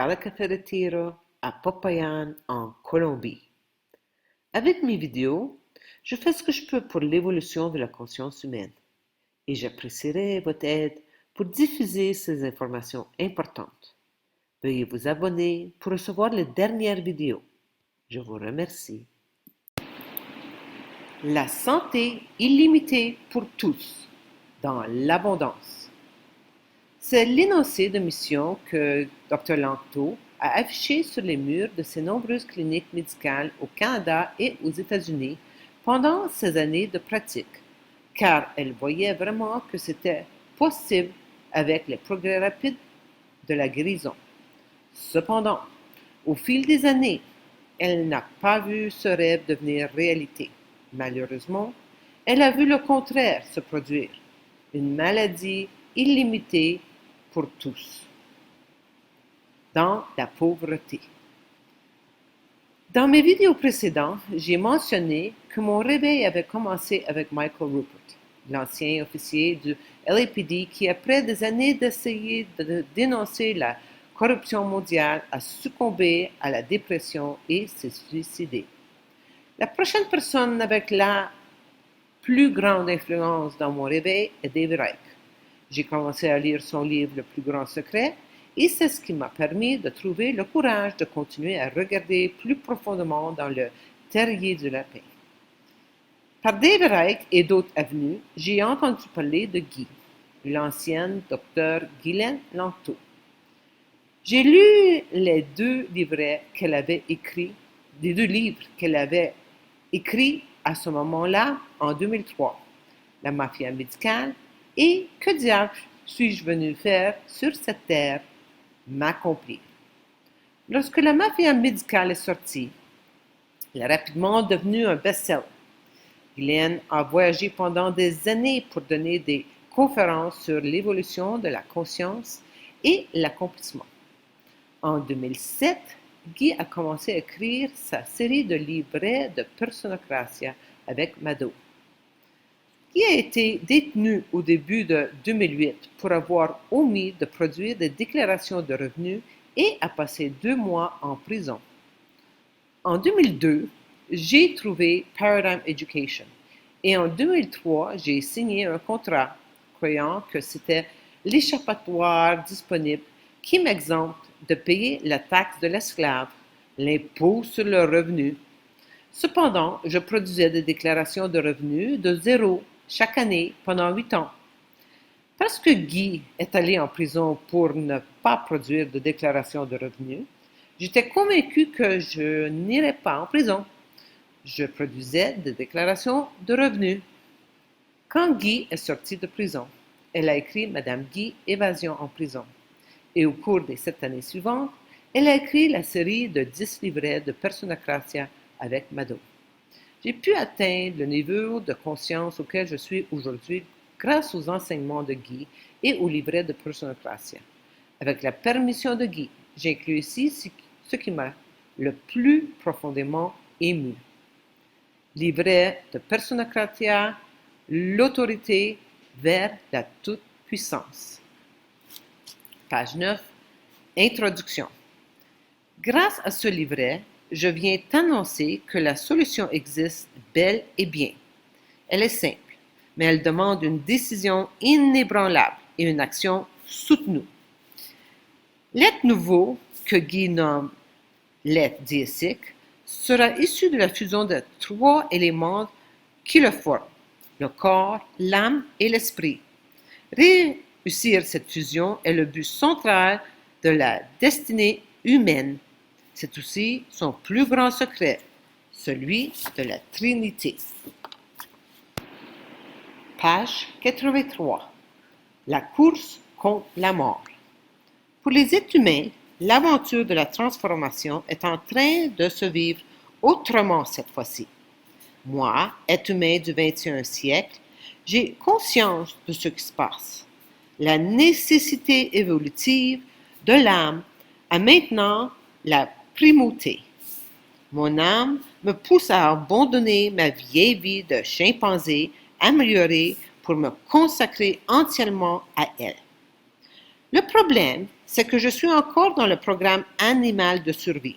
Carla Retiro à Popayan, en Colombie. Avec mes vidéos, je fais ce que je peux pour l'évolution de la conscience humaine et j'apprécierai votre aide pour diffuser ces informations importantes. Veuillez vous abonner pour recevoir les dernières vidéos. Je vous remercie. La santé illimitée pour tous, dans l'abondance. C'est l'énoncé de mission que Dr. Langto a affiché sur les murs de ses nombreuses cliniques médicales au Canada et aux États-Unis pendant ses années de pratique, car elle voyait vraiment que c'était possible avec les progrès rapides de la guérison. Cependant, au fil des années, elle n'a pas vu ce rêve devenir réalité. Malheureusement, elle a vu le contraire se produire, une maladie illimitée pour tous, dans la pauvreté. Dans mes vidéos précédentes, j'ai mentionné que mon réveil avait commencé avec Michael Rupert, l'ancien officier du LAPD qui, après des années d'essayer de dénoncer la corruption mondiale, a succombé à la dépression et s'est suicidé. La prochaine personne avec la plus grande influence dans mon réveil est David Icke. J'ai commencé à lire son livre Le plus grand secret et c'est ce qui m'a permis de trouver le courage de continuer à regarder plus profondément dans le terrier du lapin. Par David Icke et d'autres avenues, j'ai entendu parler de Guy, l'ancienne docteur Guylaine Langto. J'ai lu les deux livres qu'elle avait écrits à ce moment-là, en 2003, La mafia médicale et Que diable suis-je venu faire sur cette terre? M'accomplir. Lorsque La mafia médicale est sortie, elle est rapidement devenue un best-seller. Guylaine a voyagé pendant des années pour donner des conférences sur l'évolution de la conscience et l'accomplissement. En 2007, Guy a commencé à écrire sa série de livrets de Personocratia avec Mado. Guy a été détenu au début de 2008 pour avoir omis de produire des déclarations de revenus et a passé 2 mois en prison. En 2002, j'ai trouvé Paradigm Education et en 2003, j'ai signé un contrat croyant que c'était l'échappatoire disponible qui m'exempte de payer la taxe de l'esclave, l'impôt sur le revenu. Cependant, je produisais des déclarations de revenus de zéro chaque année pendant 8 ans. Parce que Guy est allé en prison pour ne pas produire de déclaration de revenus, j'étais convaincu que je n'irais pas en prison. Je produisais des déclarations de revenus. Quand Guy est sorti de prison, elle a écrit Madame Guy, Évasion en prison. Et au cours des 7 années suivantes, elle a écrit la série de 10 livrets de Personocratia avec Mado. J'ai pu atteindre le niveau de conscience auquel je suis aujourd'hui grâce aux enseignements de Guy et aux livrets de Personocratia. Avec la permission de Guy, j'inclus ici ce qui m'a le plus profondément ému. Livret de Personocratia, l'autorité vers la toute-puissance. Page 9. Introduction. Grâce à ce livret, je viens t'annoncer que la solution existe bel et bien. Elle est simple, mais elle demande une décision inébranlable et une action soutenue. L'être nouveau, que Guy nomme l'être déifique, sera issu de la fusion de 3 éléments qui le forment, le corps, l'âme et l'esprit. Réussir cette fusion est le but central de la destinée humaine. C'est aussi son plus grand secret, celui de la Trinité. Page 83. La course contre la mort. Pour les êtres humains, l'aventure de la transformation est en train de se vivre autrement cette fois-ci. Moi, être humain du 21e siècle, j'ai conscience de ce qui se passe. La nécessité évolutive de l'âme a maintenant la primauté. Mon âme me pousse à abandonner ma vieille vie de chimpanzé améliorée pour me consacrer entièrement à elle. Le problème, c'est que je suis encore dans le programme animal de survie,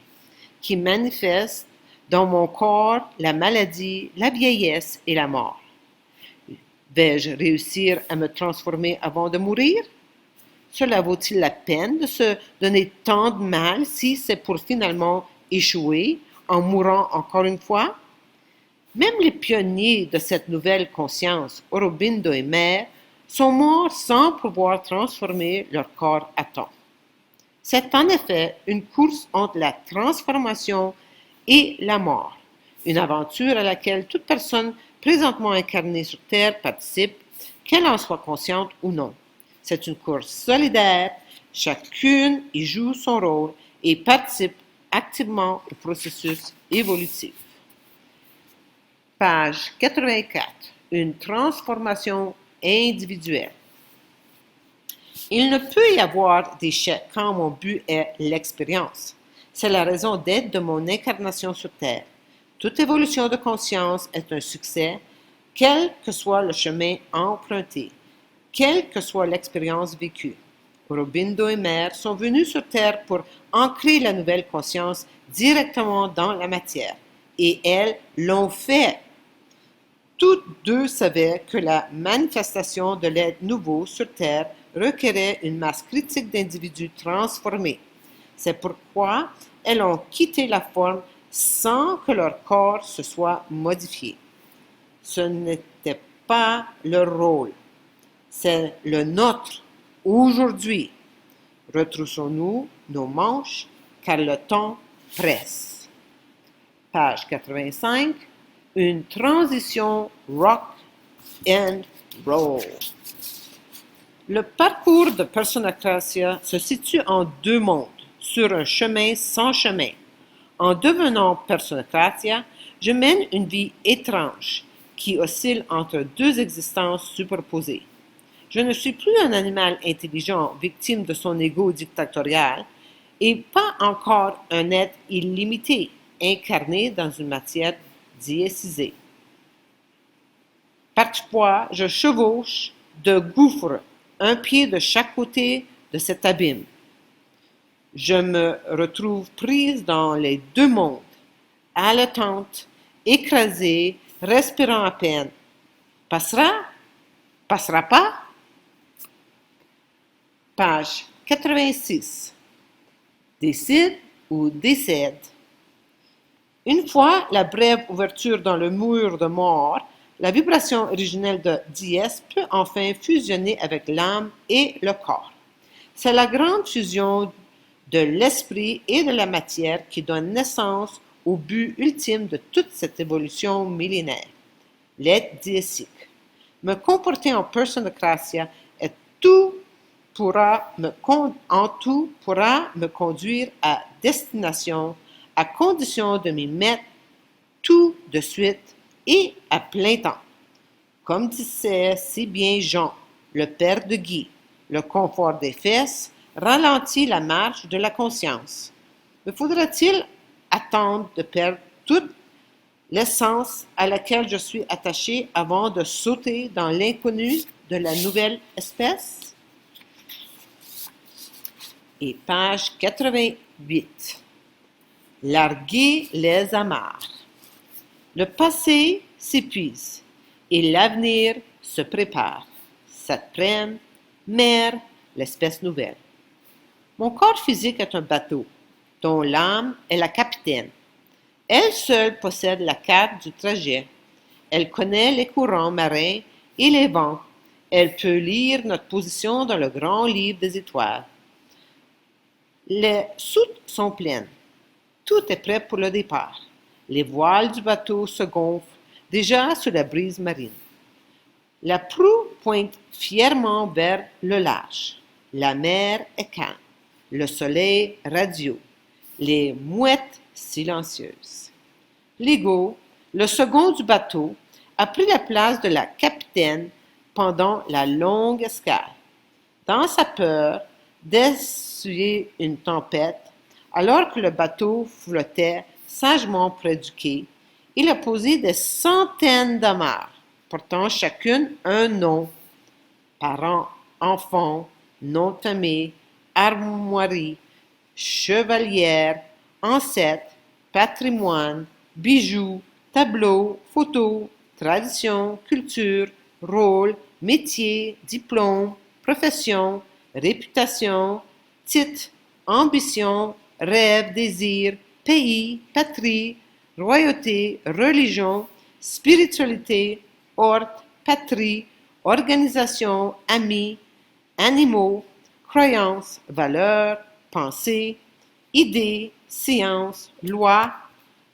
qui manifeste dans mon corps la maladie, la vieillesse et la mort. Vais-je réussir à me transformer avant de mourir? Cela vaut-il la peine de se donner tant de mal si c'est pour finalement échouer en mourant encore une fois? Même les pionniers de cette nouvelle conscience, Aurobindo et Mère, sont morts sans pouvoir transformer leur corps à temps. C'est en effet une course entre la transformation et la mort, une aventure à laquelle toute personne présentement incarnée sur Terre participe, qu'elle en soit consciente ou non. C'est une course solidaire, chacune y joue son rôle et participe activement au processus évolutif. Page 84. Une transformation individuelle. Il ne peut y avoir d'échec quand mon but est l'expérience. C'est la raison d'être de mon incarnation sur Terre. Toute évolution de conscience est un succès, quel que soit le chemin emprunté, quelle que soit l'expérience vécue. Aurobindo et Mère sont venus sur Terre pour ancrer la nouvelle conscience directement dans la matière, et elles l'ont fait. Toutes deux savaient que la manifestation de l'être nouveau sur Terre requérait une masse critique d'individus transformés. C'est pourquoi elles ont quitté la forme sans que leur corps se soit modifié. Ce n'était pas leur rôle, c'est le nôtre aujourd'hui. Retroussons-nous nos manches, car le temps presse. Page 85. Une transition rock and roll. Le parcours de Personacratia se situe en deux mondes, sur un chemin sans chemin. En devenant Personacratia, je mène une vie étrange qui oscille entre deux existences superposées. Je ne suis plus un animal intelligent victime de son ego dictatorial et pas encore un être illimité, incarné dans une matière diécisée. Parfois, je chevauche de gouffres, un pied de chaque côté de cet abîme. Je me retrouve prise dans les deux mondes, haletante, écrasée, respirant à peine. Passera? Passera pas? Page 86. Décide ou décède. Une fois la brève ouverture dans le mur de mort, la vibration originelle de dièse peut enfin fusionner avec l'âme et le corps. C'est la grande fusion de l'esprit et de la matière qui donne naissance au but ultime de toute cette évolution millénaire, l'être diésique. Me comporter en Personacratia en tout pourra me conduire à destination à condition de m'y mettre tout de suite et à plein temps. Comme disait si bien Jean, le père de Guy, le confort des fesses ralentit la marche de la conscience. Me faudra-t-il attendre de perdre toute l'essence à laquelle je suis attaché avant de sauter dans l'inconnu de la nouvelle espèce? Et page 88. Larguer les amarres. Le passé s'épuise et l'avenir se prépare. Saprème, mère, l'espèce nouvelle. Mon corps physique est un bateau dont l'âme est la capitaine. Elle seule possède la carte du trajet. Elle connaît les courants marins et les vents. Elle peut lire notre position dans le grand livre des étoiles. Les soutes sont pleines. Tout est prêt pour le départ. Les voiles du bateau se gonflent déjà sous la brise marine. La proue pointe fièrement vers le large. La mer est calme. Le soleil radieux. Les mouettes silencieuses. L'ego, le second du bateau, a pris la place de la capitaine pendant la longue escale. Dans sa peur d'essuyer une tempête, alors que le bateau flottait sagement près du quai, il a posé des centaines d'amarres, portant chacune un nom: parents, enfants, nom de famille, armoiries, chevalières, ancêtres, patrimoine, bijoux, tableaux, photos, tradition, culture, rôle, métier, diplôme, profession, réputation, titre, ambition, rêve, désir, pays, patrie, royauté, religion, spiritualité, ordre, patrie, organisation, amis, animaux, croyances, valeurs, pensées, idées, sciences, lois,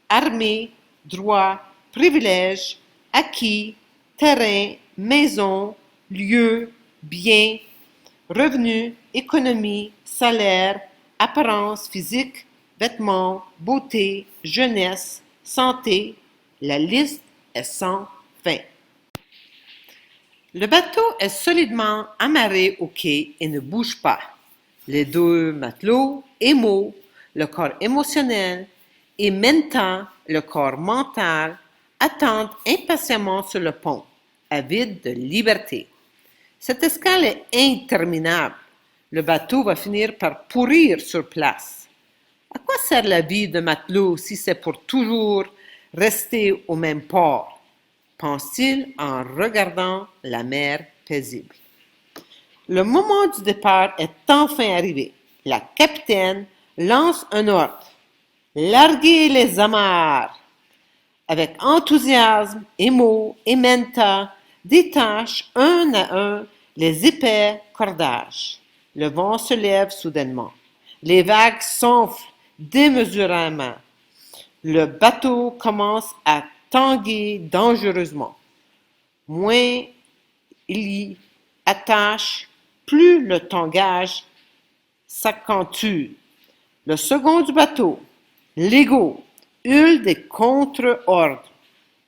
armée, droit, privilèges, acquis, terrain, maison, lieu, bien, revenus, économie, salaire, apparence physique, vêtements, beauté, jeunesse, santé. La liste est sans fin. Le bateau est solidement amarré au quai et ne bouge pas. Les deux matelots, Emo, le corps émotionnel, et Menta, le corps mental, attendent impatiemment sur le pont, avides de liberté. Cette escale est interminable. Le bateau va finir par pourrir sur place. À quoi sert la vie de matelot si c'est pour toujours rester au même port? Pense-t-il en regardant la mer paisible. Le moment du départ est enfin arrivé. La capitaine lance un ordre. Larguez les amarres. Avec enthousiasme, Emo et Menta détachent un à un les épais cordages. Le vent se lève soudainement. Les vagues s'enflent démesurément. Le bateau commence à tanguer dangereusement. Moins il y attache, plus le tangage s'accentue. Le second du bateau, l'Ego, hurle des contre-ordres,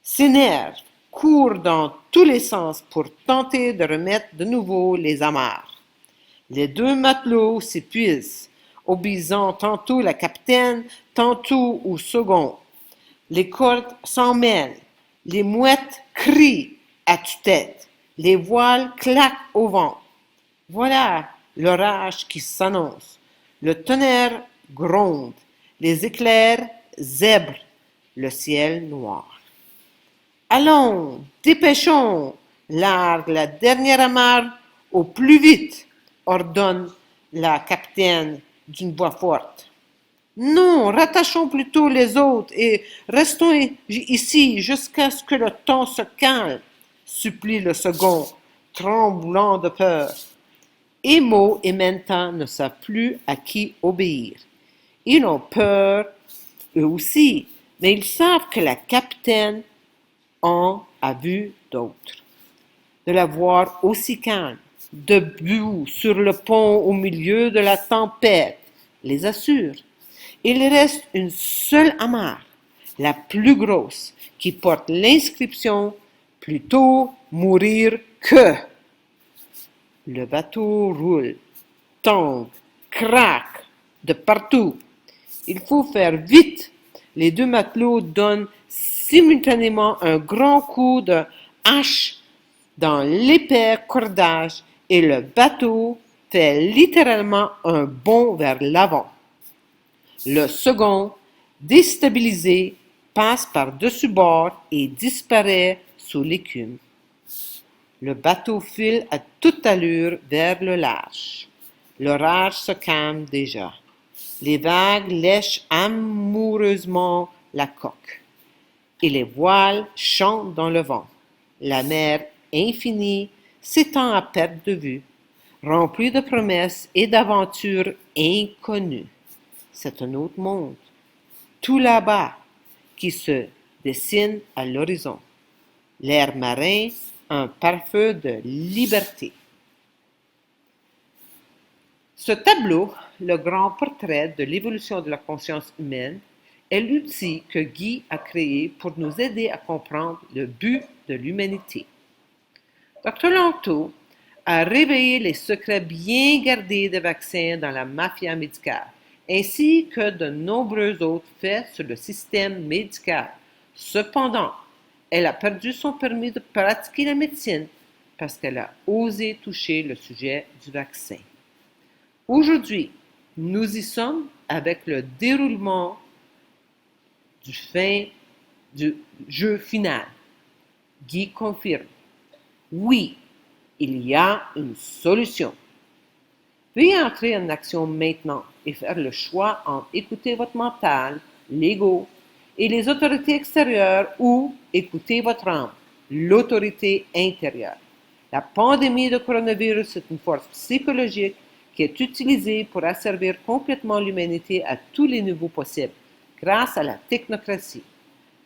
s'énerve, court dans tous les sens pour tenter de remettre de nouveau les amarres. Les deux matelots s'épuisent, obéissant tantôt la capitaine, tantôt au second. Les cordes s'en mêlent, les mouettes crient à tue-tête, les voiles claquent au vent. Voilà l'orage qui s'annonce. Le tonnerre gronde, les éclairs zèbrent, le ciel noir. Allons, dépêchons, largue la dernière amarre au plus vite, ordonne la capitaine d'une voix forte. Non, rattachons plutôt les autres et restons ici jusqu'à ce que le temps se calme, supplie le second, tremblant de peur. Emo et Menta ne savent plus à qui obéir. Ils ont peur, eux aussi, mais ils savent que la capitaine en a vu d'autres. De la voir aussi calme, debout sur le pont au milieu de la tempête, les assure. Il reste une seule amarre, la plus grosse, qui porte l'inscription « Plutôt mourir que ». Le bateau roule, tangue, craque de partout. Il faut faire vite. Les deux matelots donnent simultanément un grand coup de hache dans l'épais cordage et le bateau fait littéralement un bond vers l'avant. Le second, déstabilisé, passe par-dessus bord et disparaît sous l'écume. Le bateau file à toute allure vers le large. L'orage se calme déjà. Les vagues lèchent amoureusement la coque et les voiles chantent dans le vent. La mer infinie s'étend à perte de vue, remplie de promesses et d'aventures inconnues. C'est un autre monde, tout là-bas, qui se dessine à l'horizon. L'air marin, un parfum de liberté. Ce tableau, le grand portrait de l'évolution de la conscience humaine, est l'outil que Guy a créé pour nous aider à comprendre le but de l'humanité. Dr. Lanto a réveillé les secrets bien gardés des vaccins dans la mafia médicale, ainsi que de nombreux autres faits sur le système médical. Cependant, elle a perdu son permis de pratiquer la médecine parce qu'elle a osé toucher le sujet du vaccin. Aujourd'hui, nous y sommes avec le déroulement du jeu final. Guy confirme. Oui, il y a une solution. Veuillez entrer en action maintenant et faire le choix entre écouter votre mental, l'ego, et les autorités extérieures ou écouter votre âme, l'autorité intérieure. La pandémie de coronavirus est une force psychologique qui est utilisée pour asservir complètement l'humanité à tous les niveaux possibles, grâce à la technocratie.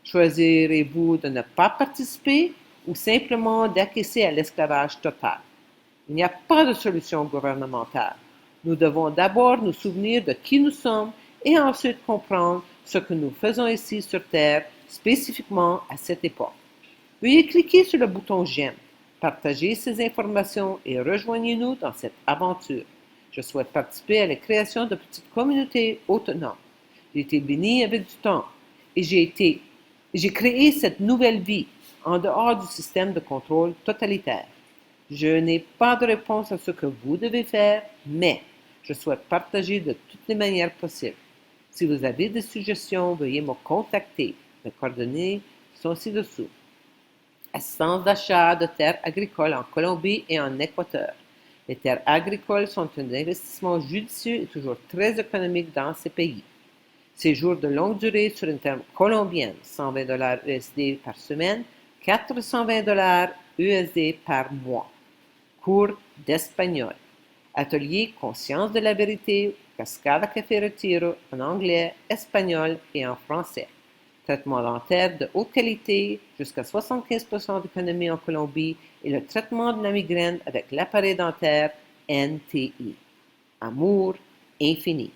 Choisirez-vous de ne pas participer ou simplement d'acquiescer à l'esclavage total? Il n'y a pas de solution gouvernementale. Nous devons d'abord nous souvenir de qui nous sommes et ensuite comprendre ce que nous faisons ici sur Terre, spécifiquement à cette époque. Veuillez cliquer sur le bouton j'aime, partagez ces informations et rejoignez-nous dans cette aventure. Je souhaite participer à la création de petites communautés autonomes. J'ai été béni avec du temps et j'ai créé cette nouvelle vie en dehors du système de contrôle totalitaire. Je n'ai pas de réponse à ce que vous devez faire, mais je souhaite partager de toutes les manières possibles. Si vous avez des suggestions, veuillez me contacter. Mes coordonnées sont ci-dessous. Assistance d'achat de terres agricoles en Colombie et en Équateur. Les terres agricoles sont un investissement judicieux et toujours très économique dans ces pays. Séjour de longue durée sur une terre colombienne, 120 $ USD par semaine, 420 $ USD par mois. Cours d'espagnol. Atelier Conscience de la vérité, Cascada Café Retiro en anglais, espagnol et en français. Traitement dentaire de haute qualité, jusqu'à 75% d'économie en Colombie et le traitement de la migraine avec l'appareil dentaire NTI. Amour infini.